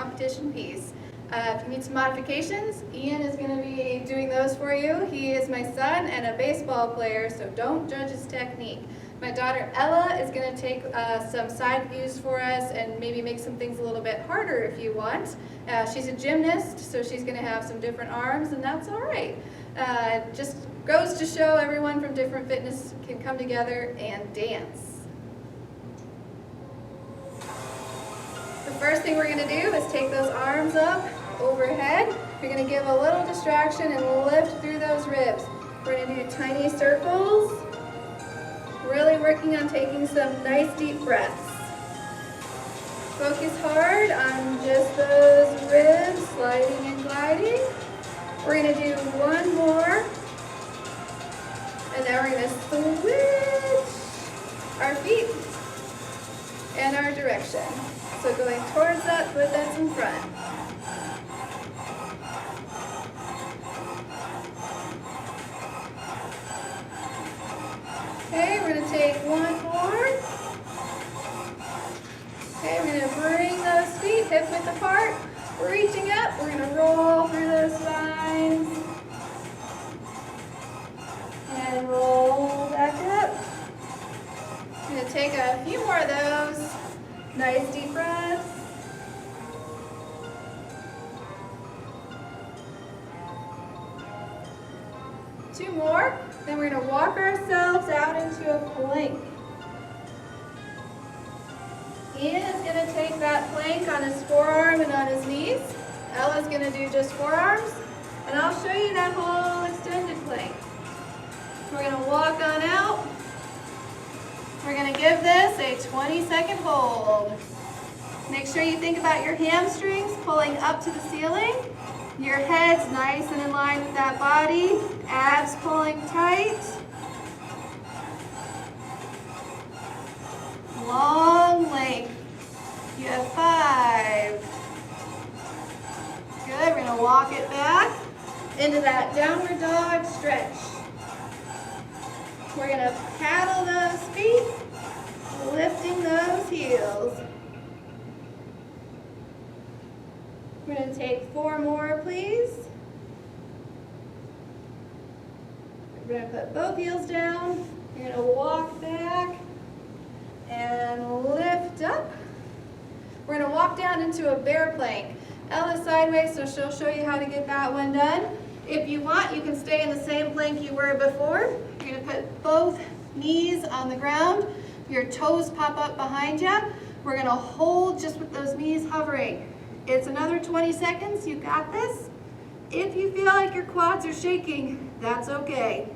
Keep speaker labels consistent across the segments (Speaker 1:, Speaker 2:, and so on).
Speaker 1: competition piece. If you need some modifications, Ian is going to be doing those for you. He is my son and a baseball player, so don't judge his technique. My daughter Ella is going to take some side views for us and maybe make some things a little bit harder if you want. She's a gymnast, so she's going to have some different arms, and that's all right. Just goes to show everyone from different fitness can come together and dance. The first thing we're going to do is take those arms up overhead. You're going to give a little distraction and lift through those ribs. We're going to do tiny circles, really working on taking some nice deep breaths. Focus hard on just those ribs, sliding and gliding. We're going to do one more, and then we're going to switch our feet and our direction. So going towards that foot that's in front. Okay, we're going to take one more. Okay, we're going to bring those feet hip width apart. Reaching up, we're going to roll through those spines. And roll back up. We're going to take a few more of those. Nice deep breaths. Two more. Then we're going to walk ourselves out into a plank. Ian is going to take that plank on his forearm and on his knees. Ella's going to do just forearms. And I'll show you that whole extended plank. We're going to walk on out. We're going to give this a 20-second hold. Make sure you think about your hamstrings pulling up to the ceiling. Your head's nice and in line with that body. Abs pulling tight. Long length. You have 5. Good. We're going to walk it back into that downward dog stretch. We're going to paddle those feet, lifting those heels. We're going to take 4 more, please. We're going to put both heels down. You're going to walk back and lift up. We're going to walk down into a bear plank. Ella's sideways, so she'll show you how to get that one done. If you want, you can stay in the same plank you were before. You're going to put both knees on the ground. Your toes pop up behind you. We're going to hold just with those knees hovering. It's another 20 seconds. You got this. If you feel like your quads are shaking, that's okay.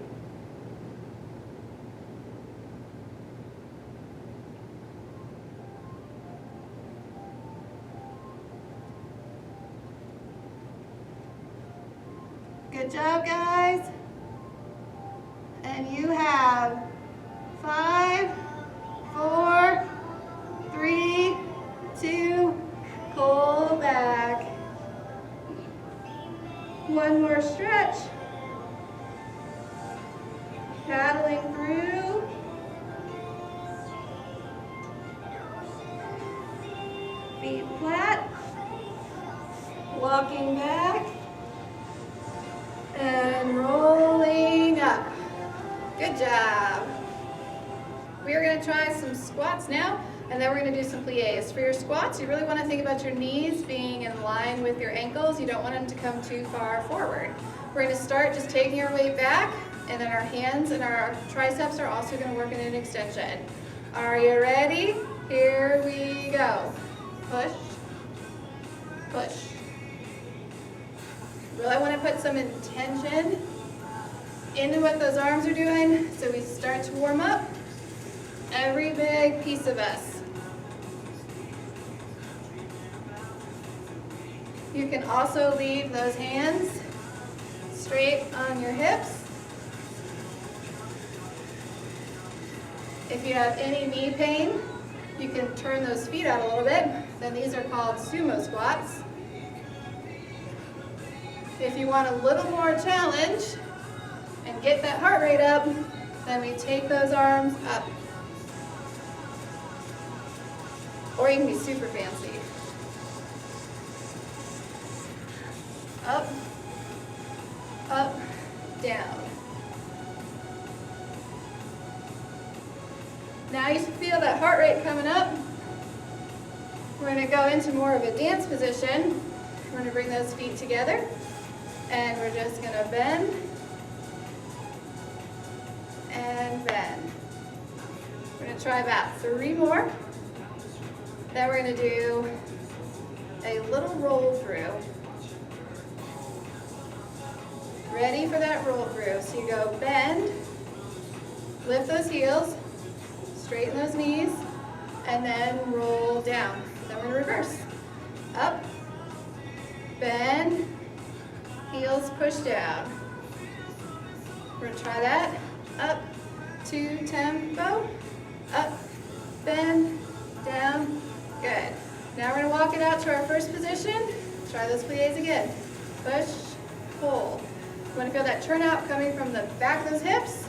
Speaker 1: Good job, guys. And you have 5, 4, 3, 2, pull back. One more stretch. Paddling through. Feet flat. Walking back. And rolling up. Good job. We are going to try some squats now, and then we're going to do some plies. For your squats, you really want to think about your knees being in line with your ankles. You don't want them to come too far forward. We're going to start just taking our weight back, and then our hands and our triceps are also going to work in an extension. Are you ready? Here we go. Push, push. Really want to put some intention into what those arms are doing, so we start to warm up. Every big piece of us. You can also leave those hands straight on your hips. If you have any knee pain, you can turn those feet out a little bit. Then these are called sumo squats. If you want a little more challenge and get that heart rate up, then we take those arms up. Or you can be super fancy. up, up, down. Now you feel that heart rate coming up. We're going to go into more of a dance position. We're going to bring those feet together, and we're just going to bend and bend. We're going to try about 3 more. Then we're going to do a little roll through. Ready for that roll through. So you go bend, lift those heels, straighten those knees, and then roll down. Then we're going to reverse. Up, bend, heels push down. We're going to try that. Up, 2 tempo, up, bend, down. Good. Now we're going to walk it out to our first position. Try those plies again. Push, pull. You want to feel that turnout coming from the back of those hips.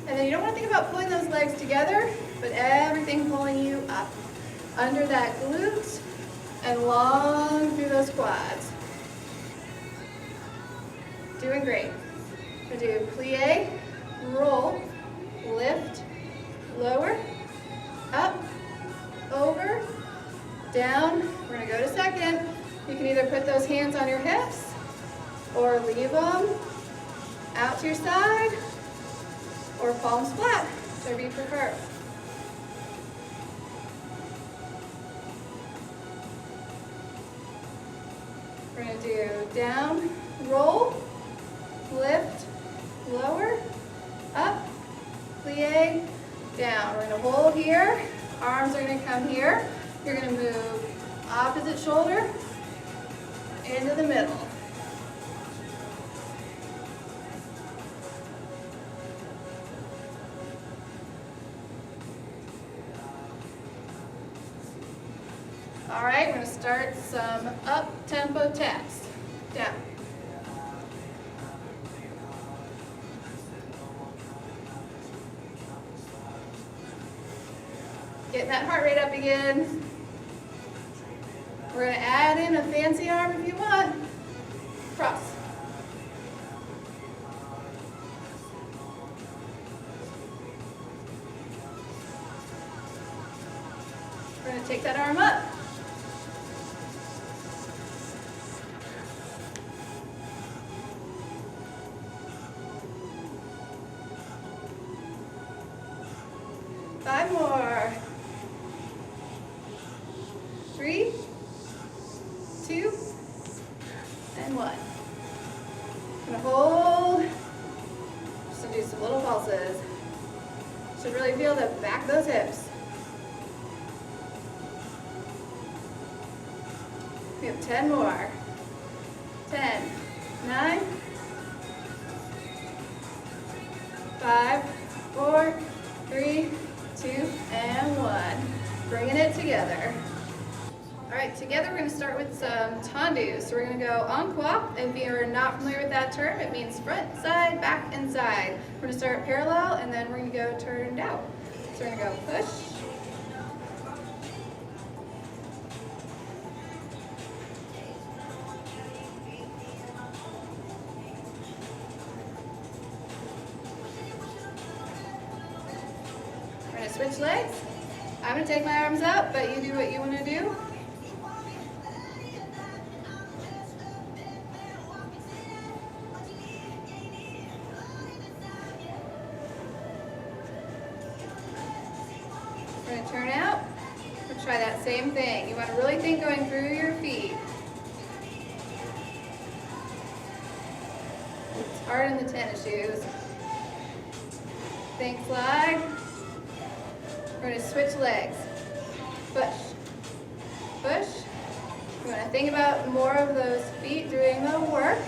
Speaker 1: And then you don't want to think about pulling those legs together, but everything pulling you up under that glute and long through those quads. Doing great. We're going to do plie, roll, lift, lower, up, over, down. We're going to go to second. You can either put those hands on your hips or leave them out to your side or palms flat, whichever you prefer. We're going to do down, roll, lift, lower, up, plie, down. We're going to hold here. Arms are going to come here. You're going to move opposite shoulder into the middle. All right, we're going to start some up-tempo taps. Down. Getting that heart rate up again. We're going to add in a fancy arm if you want. Cross. We're going to take that arm up. Five more. 3, 2, and 1. I'm going to hold. Just going to do some little pulses. Should really feel the back of those hips. We have 10 more. 10, 9, 5, 4, 3, 2, and 1. Bringing it together. All right, together we're going to start with some Fondues. So we're going to go en croix. If you're not familiar with that term, it means front, side, back, and side. We're going to start parallel, and then we're going to go turned out. So we're going to go push, we're going to switch legs. I'm going to take my arms up, but you do what you want to do. We're going to turn out. We'll try that same thing. You want to really think going through your feet. It's hard in the tennis shoes. Think slide. We're going to switch legs. Push. Push. You want to think about more of those feet doing the work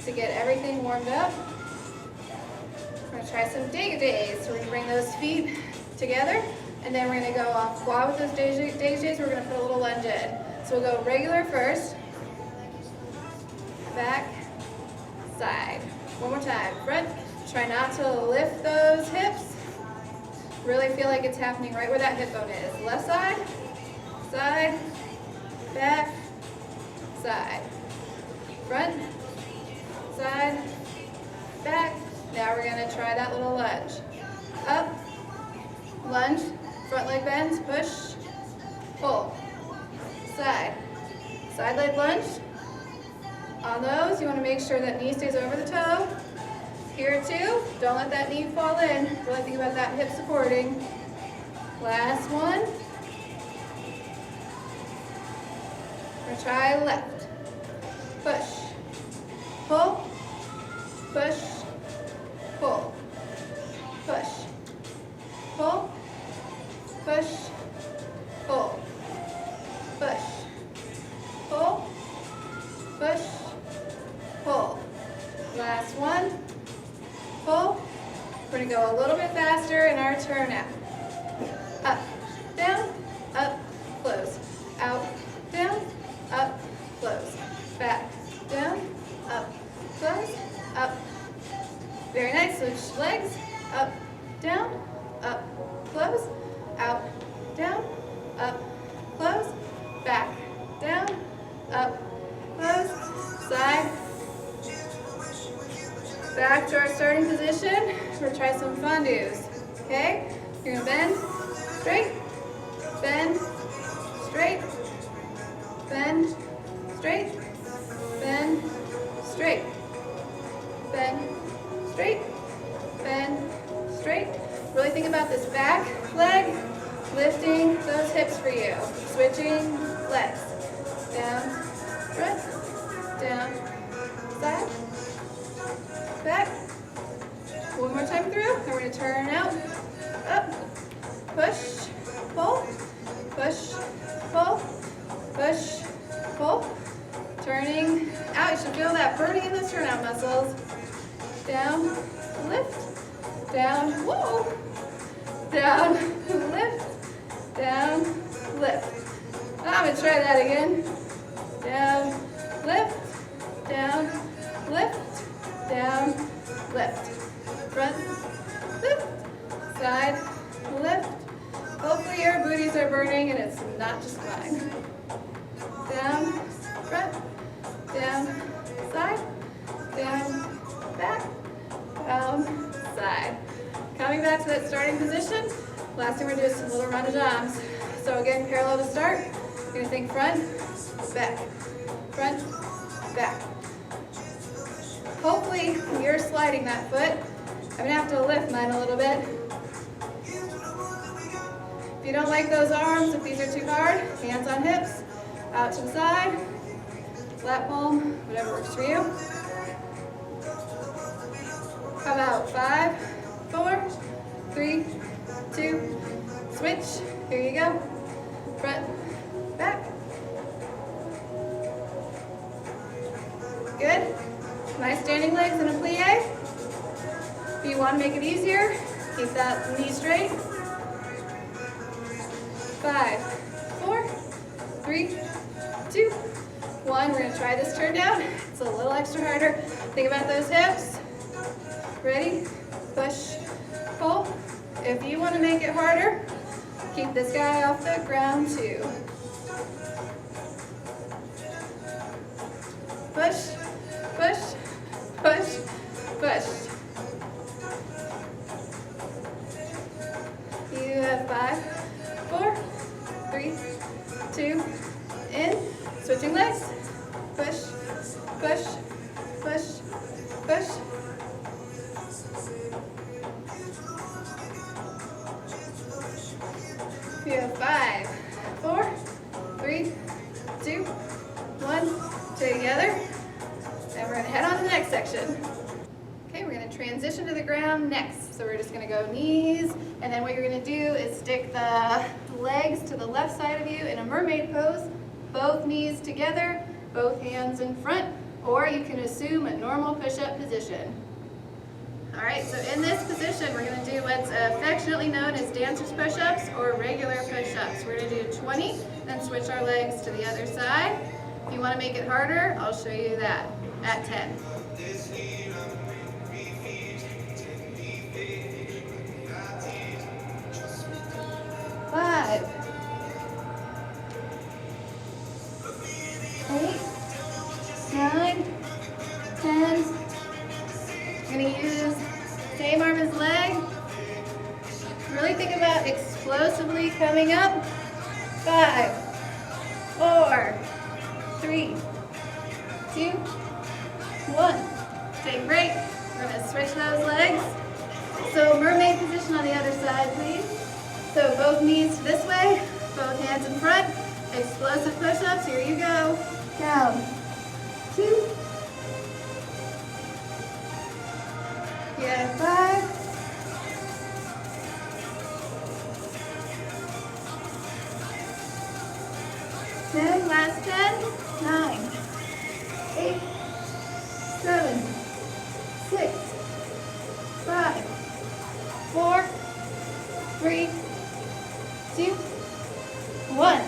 Speaker 1: to get everything warmed up. We're going to try some dégagés. So we're going to bring those feet together, and then we're going to go off quad with those dégagés. We're going to put a little lunge in. So we'll go regular first, back, side. One more time. Front. Try not to lift those hips. Really feel like it's happening right where that hip bone is. Left side, side, back, side. front, side, back. Now we're gonna try that little lunge. Up, lunge, front leg bends, push, pull, side, side leg lunge. On those, you wanna make sure that knee stays over the toe. Here too, don't let that knee fall in. Really think about that hip supporting. Last one. We're gonna try left. Push, pull, push, pull, push, pull, push, pull, push, pull, push, pull. Last one. Pull. We're going to go a little bit faster in our turn out. Up, down, up, close. Out, down, up, close. Back, down, up, close, up. Very nice. Switch legs. Up, down, up, close. Out, down, up, close. Back, down, up, close. Side. Back to our starting position. We're going to try some fondues. Okay? You're going to bend, straight, bend, straight, bend, straight, bend, straight, bend, straight, bend, straight. Really think about this back leg, lifting those hips for you. Switching legs. Down, front, down, side, back. One more time through, and we're going to turn out, up, push, pull, push, pull, push, pull. Turning out, you should feel that burning in those turnout muscles. Down, lift, down, whoa, down, lift, down, lift. I'm going to try that again. Down, lift, down, lift, down, lift. Front, lift, side, lift. Hopefully your booties are burning and it's not just mine. Down, front, down, side, down, back, down, side. Coming back to that starting position. Last thing we're going to do is some little rounded arms. So again, parallel to start. You're going to think front, back, front, back. Hopefully you're sliding that foot. I'm going to have to lift mine a little bit. If you don't like those arms, if these are too hard, hands on hips, out to the side, flat palm, whatever works for you. How about 5, 4, 3, 2, switch. Here you go. Front, back. Good. Nice standing legs in a plie. If you want to make it easier, keep that knee straight. 5, 4, 3, 2, 1. We're going to try this turn down. It's a little extra harder. Think about those hips. Ready? Push, pull. If you want to make it harder, keep this guy off the ground too. Push, push, push, push. You have 5, 4, 3, 2, in. Switching legs. Push, push, push, push. You have 5, 4, 3, 2, 1. Together. And we're going to head on to the next section. Okay, we're going to transition to the ground next. So we're just going to go knees, and then what you're going to do is stick the legs to the left side of you in a mermaid pose, both knees together, both hands in front, or you can assume a normal push-up position. All right, so in this position, we're going to do what's affectionately known as dancer's push-ups or regular push-ups. We're going to do 20, then switch our legs to the other side. If you want to make it harder, I'll show you that at 10. 5, 8, 9, his leg. Really think about explosively coming up. 5, 4, 3, 2, 1. Take a break. We're going to switch those legs. So mermaid position on the other side, please. So both knees this way, both hands in front. Explosive push-ups. Here you go. Down. 2. Yeah, 5. 10, last 10, 9, 8, 7, 6, 5, 4, 3, 2, 1.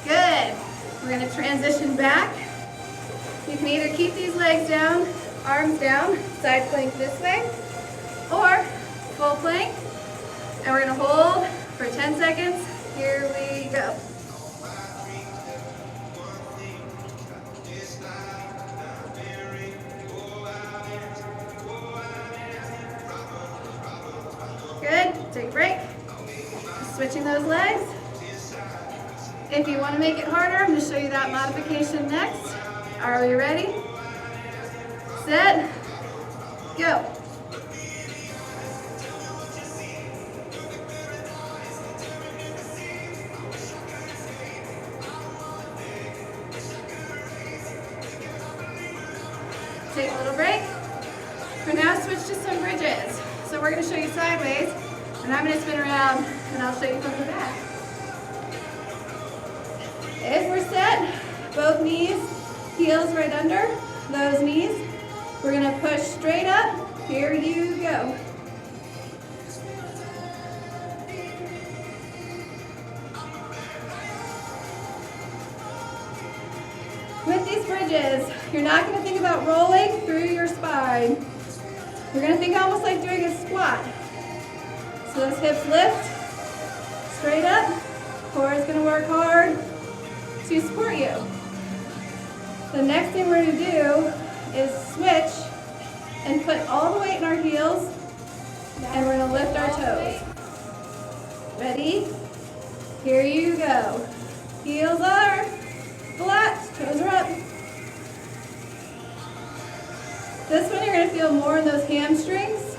Speaker 1: Good. We're going to transition back. You can either keep these legs down, arms down, side plank this way, or full plank. And we're going to hold for 10 seconds. Here we go. Good. Take a break. Switching those legs. If you want to make it harder, I'm going to show you that modification next. Are we ready? Set. Go. Take a little break. We're now switch to some bridges. So we're going to show you sideways, and I'm going to spin around, and I'll show you from the back. If we're set, both knees, heels right under those knees. We're going to push straight up. Here you go. With these bridges, you're not going to think about rolling through your spine. You're going to think almost like doing a squat. So those hips lift straight up. Core is going to work hard to support you. The next thing we're going to do is switch and put all the weight in our heels, and we're going to lift our toes. Ready? Here you go. Heels are flat, toes are up. This one you're going to feel more in those hamstrings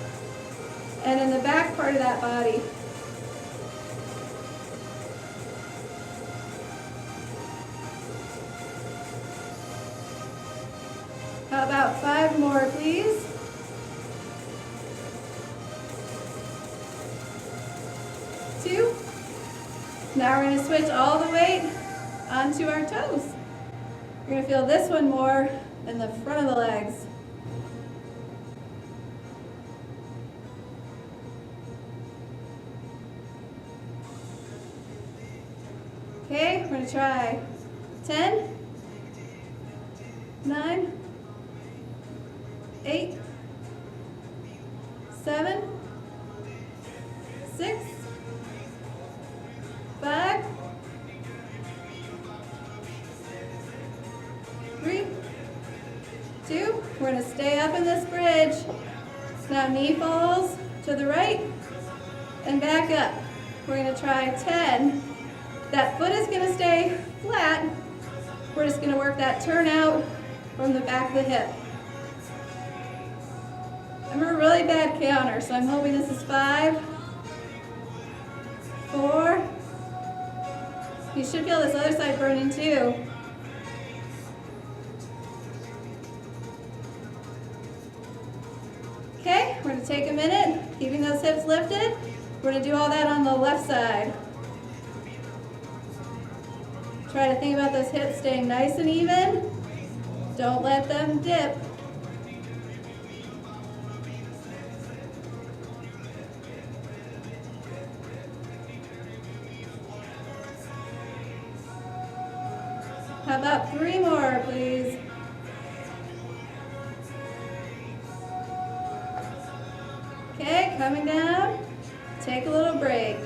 Speaker 1: and in the back part of that body. How about 5 more, please? Two. Now we're going to switch all the weight onto our toes. You're going to feel this one more in the front of the legs. Okay, we're going to try 10, 9, 8, 7, 6, 5, 3, 2. We're going to stay up in this bridge. Now knee falls to the right and back up. We're going to try 10. That foot is going to stay flat. We're just going to work that turn out from the back of the hip. I'm a really bad counter, so I'm hoping this is 5, 4. You should feel this other side burning too. Okay, we're going to take a minute, keeping those hips lifted. We're going to do all that on the left side. Try to think about those hips staying nice and even. Don't let them dip. How about 3 more, please? Okay, coming down. Take a little break.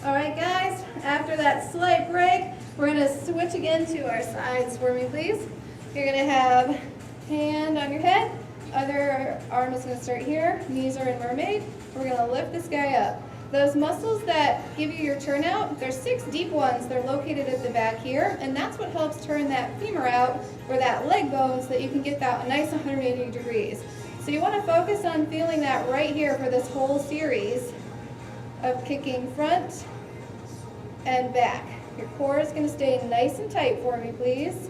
Speaker 1: All right, guys, after that slight break, we're going to switch again to our sides for me, please. You're going to have hand on your head, Other arm is gonna start here. Knees are in mermaid. We're gonna lift this guy up. Those muscles that give you your turnout, there's 6 deep ones. They're located at the back here, and that's what helps turn that femur out, or that leg bone, so that you can get that nice 180 degrees. So you wanna focus on feeling that right here for this whole series of kicking front and back. Your core is gonna stay nice and tight for me, please.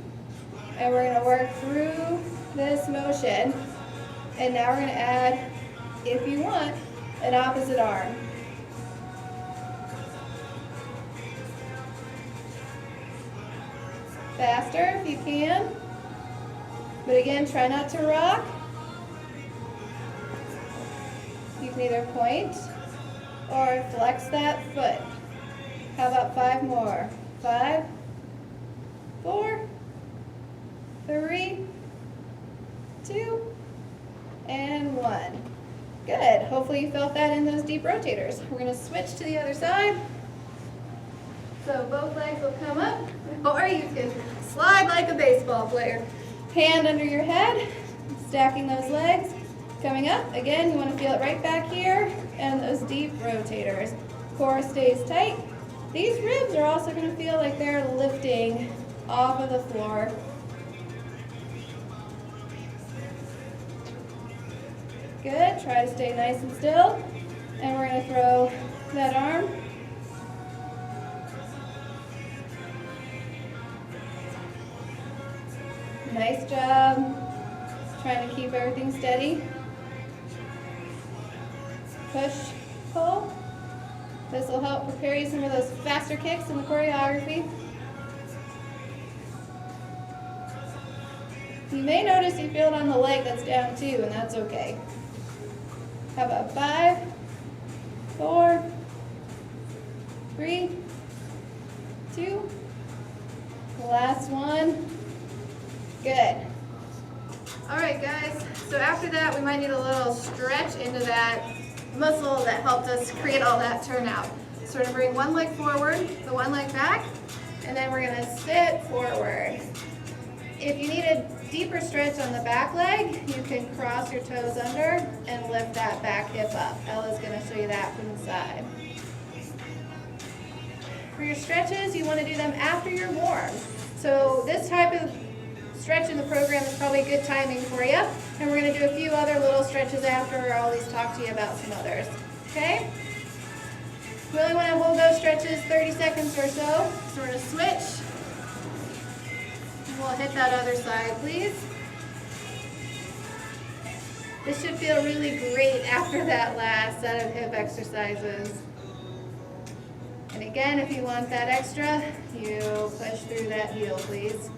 Speaker 1: And we're gonna work through this motion. And now we're gonna add, if you want, an opposite arm. Faster if you can. But again, try not to rock. You can either point or flex that foot. How about 5 more? 5, 4, 3, 2, and 1. Good. Hopefully you felt that in those deep rotators. We're going to switch to the other side. So both legs will come up, or you can slide like a baseball player. Hand under your head, stacking those legs. Coming up, again, you want to feel it right back here, and those deep rotators. Core stays tight. These ribs are also going to feel like they're lifting off of the floor. Good, try to stay nice and still. And we're going to throw that arm. Nice job. Trying to keep everything steady. Push, pull. This will help prepare you some of those faster kicks in the choreography. You may notice you feel it on the leg that's down too, and that's okay. How about 5, 4, 3, 2, last one. Good. All right, guys, so after that, we might need a little stretch into that muscle that helped us create all that turnout. So we're gonna bring one leg forward, the one leg back, and then we're gonna sit forward. If you need a deeper stretch on the back leg, you can cross your toes under and lift that back hip up. Ella's gonna show you that from the side. For your stretches, you wanna do them after you're warm. So this type of stretch in the program is probably good timing for you. And we're going to do a few other little stretches after. I'll always talk to you about some others. Okay? We only want to hold those stretches 30 seconds or so. So we're going to switch. And we'll hit that other side, please. This should feel really great after that last set of hip exercises. And again, if you want that extra, you push through that heel, please.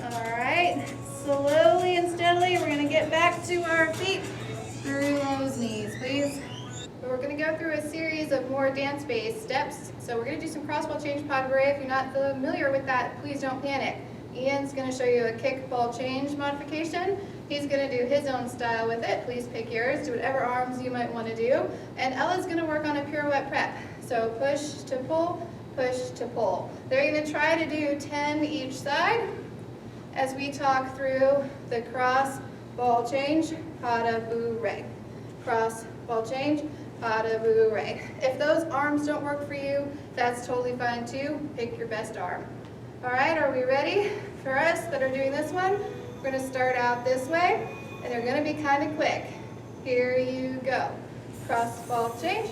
Speaker 1: All right, slowly and steadily, we're gonna get back to our feet through those knees, please. We're gonna go through a series of more dance-based steps. So we're gonna do some cross ball change pas de bourrée. If you're not familiar with that, please don't panic. Ian's gonna show you a kick ball change modification. He's gonna do his own style with it. Please pick yours, do whatever arms you might wanna do. And Ella's gonna work on a pirouette prep. So push to pull, push to pull. They're gonna try to do 10 each side as we talk through the cross ball change, pas de bourrée. Cross ball change, pas de bourrée. If those arms don't work for you, that's totally fine too. Pick your best arm. All right, are we ready? For us that are doing this one, we're gonna start out this way, and they're gonna be kind of quick. Here you go. Cross ball change.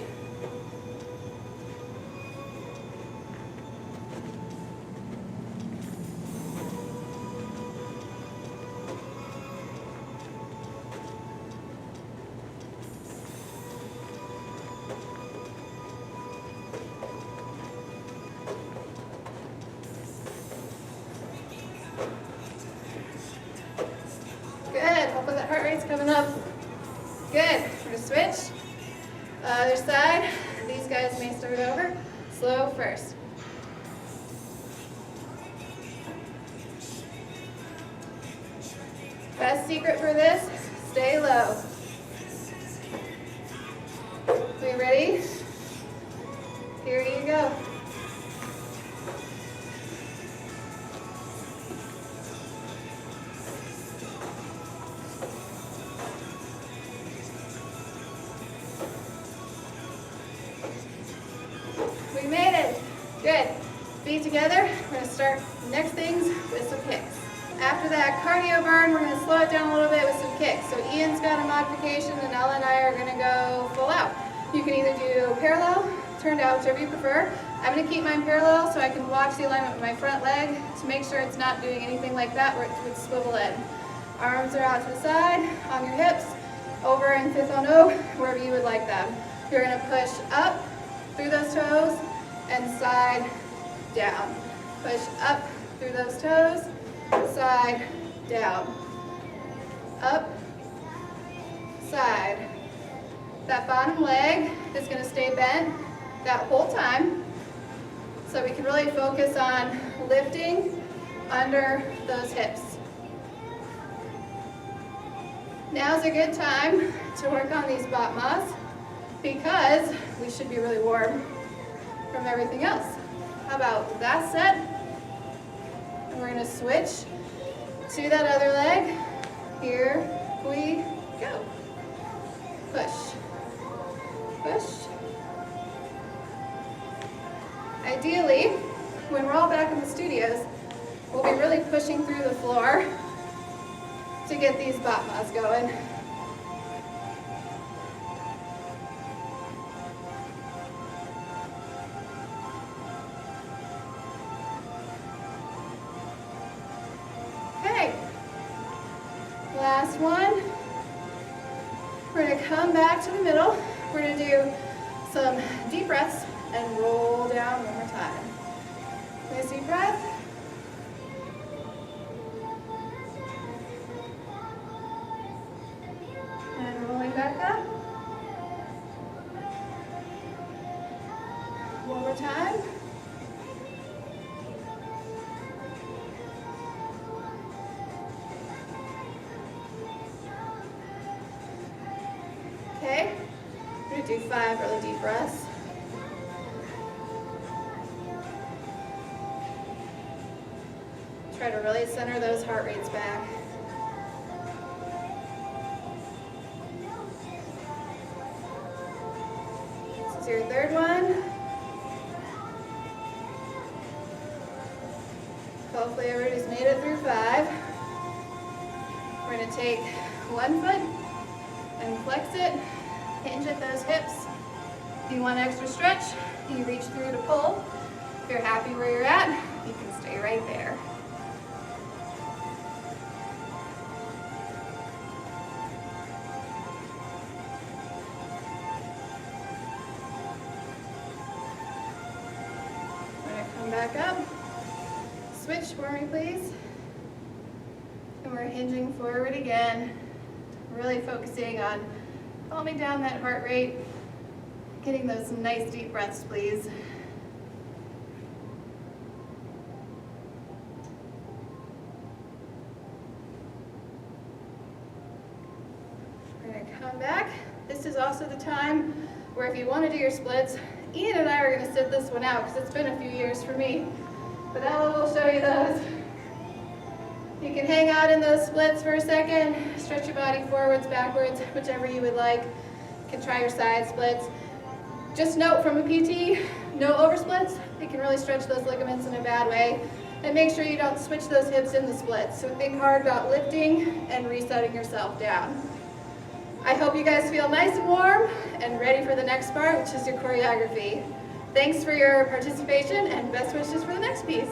Speaker 1: Coming up. Good. We're going to switch. Other side. These guys may start over. Slow first. Best secret for this, stay low. We ready? Here you go. together. We're going to start next things with some kicks. After that cardio burn, we're going to slow it down a little bit with some kicks. So Ian's got a modification and Ella and I are going to go full out. You can either do parallel, turned out, whichever you prefer. I'm going to keep mine parallel so I can watch the alignment with my front leg to make sure it's not doing anything like that where it would swivel in. Arms are out to the side, on your hips, over in fifth on O, wherever you would like them. You're going to push up through those toes and side down. Push up through those toes, side down. Up, side. That bottom leg is going to stay bent that whole time, so we can really focus on lifting under those hips. Now's a good time to work on these batmas because we should be really warm from everything else. How about that set? And we're going to switch to that other leg. Here we go. Push, push. Ideally, when we're all back in the studios, we'll be really pushing through the floor to get these batmas going. Okay, last one. We're going to come back to the middle. We're going to do some deep breaths and roll down one more time. Nice deep breath. And rolling back up. One more time. Okay, we're going to do 5 really deep breaths. Try to really center those heart rates back. This is your third one. Hopefully everybody's made it through 5. We're going to take one foot and flex it, hinge at those hips. If you want extra stretch, you reach through to pull. If you're happy where you're at, you can stay right there. We're going to come back up. Switch for me, please. And we're hinging forward again. Really focusing on calming down that heart rate, getting those nice deep breaths, please. We're going to come back. This is also the time where if you want to do your splits, Ian and I are going to sit this one out because it's been a few years for me, but Ella will show you those. You can hang out in those splits for a second, stretch your body forwards, backwards, whichever you would like. You can try your side splits. Just note from a PT, no oversplits. You can really stretch those ligaments in a bad way. And make sure you don't switch those hips in the splits. So think hard about lifting and resetting yourself down. I hope you guys feel nice and warm and ready for the next part, which is your choreography. Thanks for your participation and best wishes for the next piece.